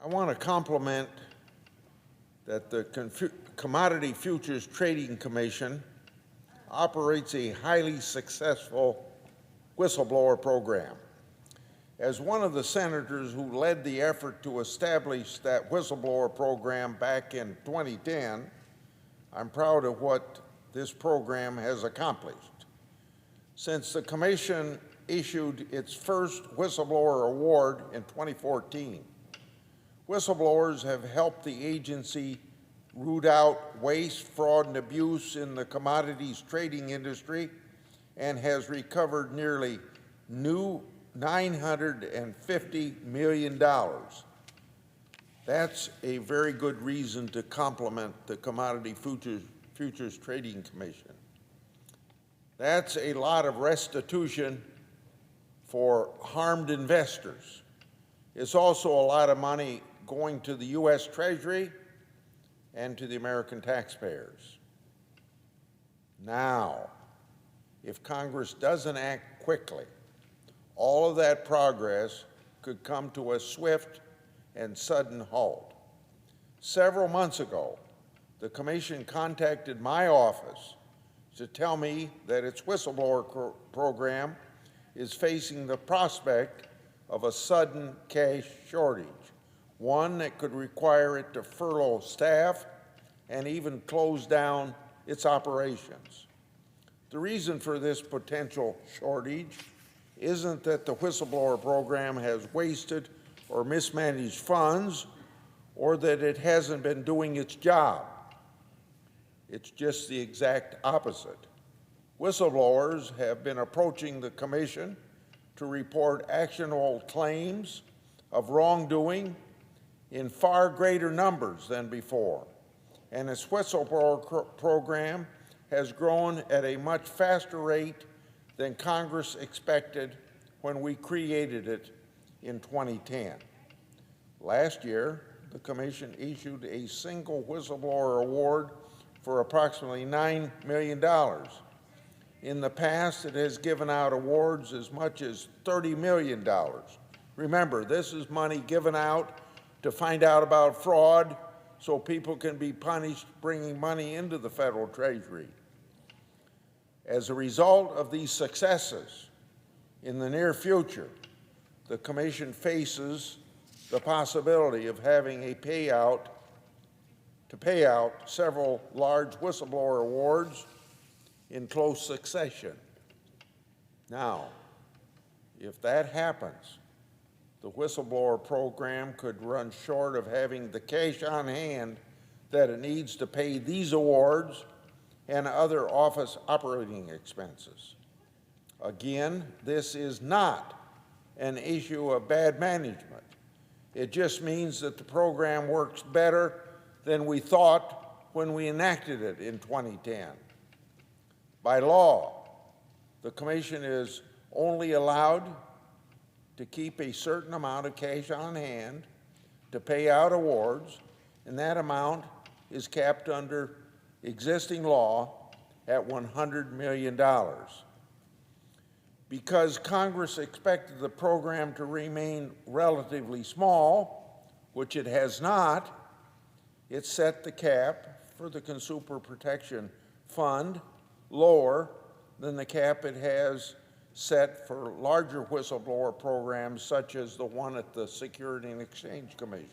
I want to compliment that the Commodity Futures Trading Commission operates a highly successful whistleblower program. As one of the senators who led the effort to establish that whistleblower program back in 2010, I'm proud of what this program has accomplished. Since the Commission issued its first whistleblower award in 2014, whistleblowers have helped the agency root out waste, fraud, and abuse in the commodities trading industry and has recovered nearly $950 million. That's a very good reason to compliment the Commodity Futures Trading Commission. That's a lot of restitution for harmed investors. It's also a lot of money going to the U.S. Treasury and to the American taxpayers. Now, if Congress doesn't act quickly, all of that progress could come to a swift and sudden halt. Several months ago, the Commission contacted my office to tell me that its whistleblower program is facing the prospect of a sudden cash shortage, one that could require it to furlough staff and even close down its operations. The reason for this potential shortage isn't that the whistleblower program has wasted or mismanaged funds or that it hasn't been doing its job. It's just the exact opposite. Whistleblowers have been approaching the Commission to report actionable claims of wrongdoing in far greater numbers than before, and its whistleblower program has grown at a much faster rate than Congress expected when we created it in 2010. Last year, the Commission issued a single whistleblower award for approximately $9 million. In the past, it has given out awards as much as $30 million. Remember, this is money given out to find out about fraud so people can be punished bringing money into the federal treasury. As a result of these successes, in the near future, the Commission faces the possibility of having a pay out several large whistleblower awards in close succession. Now, if that happens, the whistleblower program could run short of having the cash on hand that it needs to pay these awards and other office operating expenses. Again, this is not an issue of bad management. It just means that the program works better than we thought when we enacted it in 2010. By law, the Commission is only allowed to keep a certain amount of cash on hand to pay out awards, and that amount is capped under existing law at $100 million. Because Congress expected the program to remain relatively small, which it has not, it set the cap for the Consumer Protection Fund lower than the cap it has set for larger whistleblower programs such as the one at the Securities and Exchange Commission.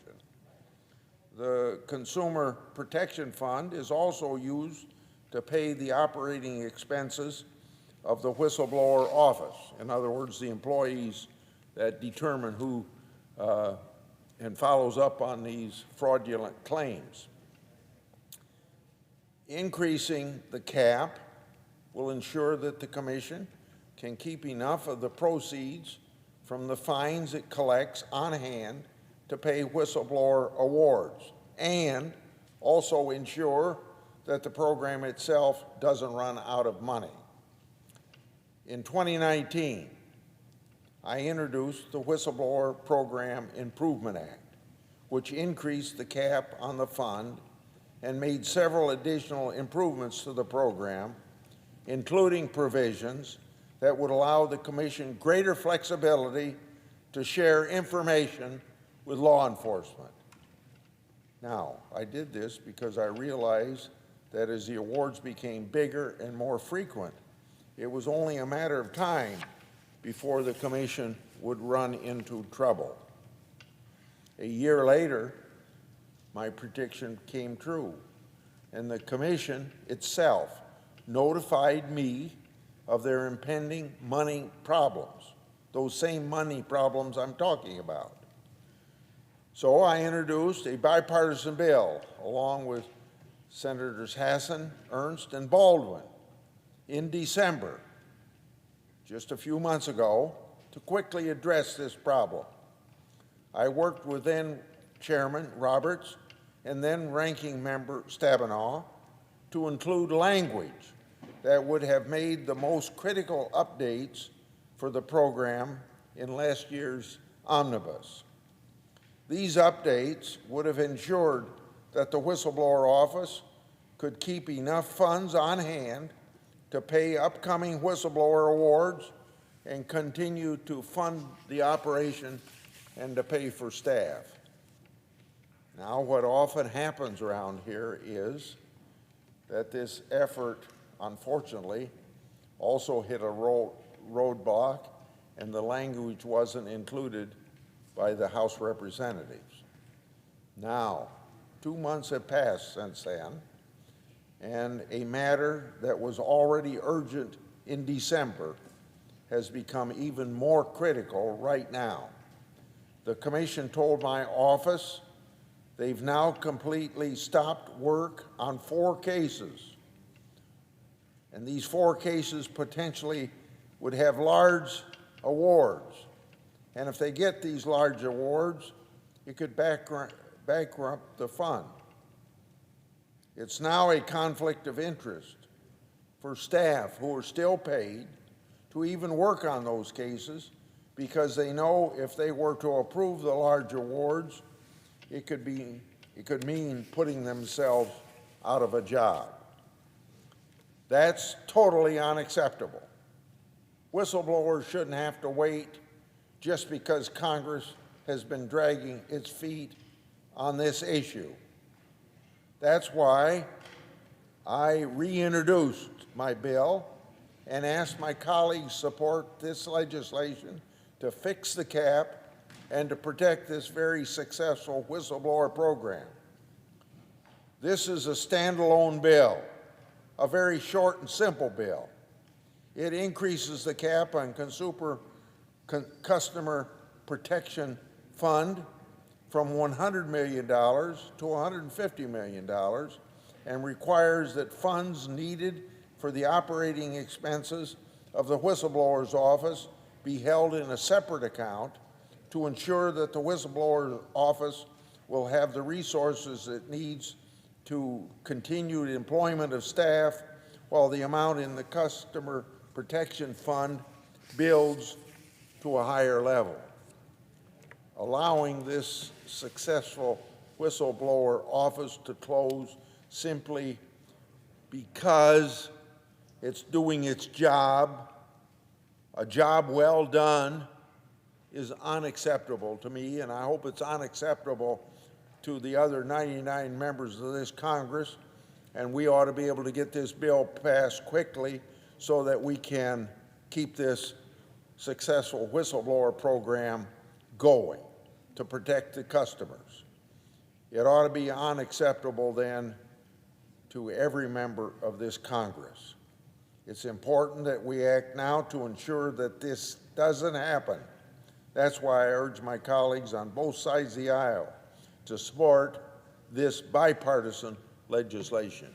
The Consumer Protection Fund is also used to pay the operating expenses of the whistleblower office. In other words, the employees that determine who and follows up on these fraudulent claims. Increasing the cap will ensure that the Commission can keep enough of the proceeds from the fines it collects on hand to pay whistleblower awards, and also ensure that the program itself doesn't run out of money. In 2019, I introduced the Whistleblower Program Improvement Act, which increased the cap on the fund and made several additional improvements to the program, including provisions that would allow the Commission greater flexibility to share information with law enforcement. Now, I did this because I realized that as the awards became bigger and more frequent, it was only a matter of time before the Commission would run into trouble. A year later, my prediction came true, and the Commission itself notified me of their impending money problems, those same money problems I'm talking about. So I introduced a bipartisan bill along with Senators Hassan, Ernst, and Baldwin in December, just a few months ago, to quickly address this problem. I worked with then Chairman Roberts and then Ranking Member Stabenow to include language that would have made the most critical updates for the program in last year's omnibus. These updates would have ensured that the Whistleblower Office could keep enough funds on hand to pay upcoming whistleblower awards and continue to fund the operation and to pay for staff. Now, what often happens around here is that this effort, unfortunately, also hit a roadblock, and the language wasn't included by the House Representatives. Now, 2 months have passed since then, and a matter that was already urgent in December has become even more critical right now. The Commission told my office they've now completely stopped work on 4 cases. And these 4 cases potentially would have large awards. And if they get these large awards, it could bankrupt the fund. It's now a conflict of interest for staff who are still paid to even work on those cases, because they know if they were to approve the large awards, it could mean putting themselves out of a job. That's totally unacceptable. Whistleblowers shouldn't have to wait just because Congress has been dragging its feet on this issue. That's why I reintroduced my bill and asked my colleagues to support this legislation to fix the cap and to protect this very successful whistleblower program. This is a standalone bill, a very short and simple bill. It increases the cap on Customer Protection Fund from $100 million to $150 million and requires that funds needed for the operating expenses of the whistleblower's office be held in a separate account to ensure that the whistleblower office will have the resources it needs to continue the employment of staff while the amount in the Customer Protection Fund builds to a higher level. Allowing this successful whistleblower office to close simply because it's doing its job, a job well done, is unacceptable to me, and I hope it's unacceptable to the other 99 members of this Congress, and we ought to be able to get this bill passed quickly so that we can keep this successful whistleblower program going to protect the customers. It ought to be unacceptable then to every member of this Congress. It's important that we act now to ensure that this doesn't happen. That's why I urge my colleagues on both sides of the aisle to support this bipartisan legislation.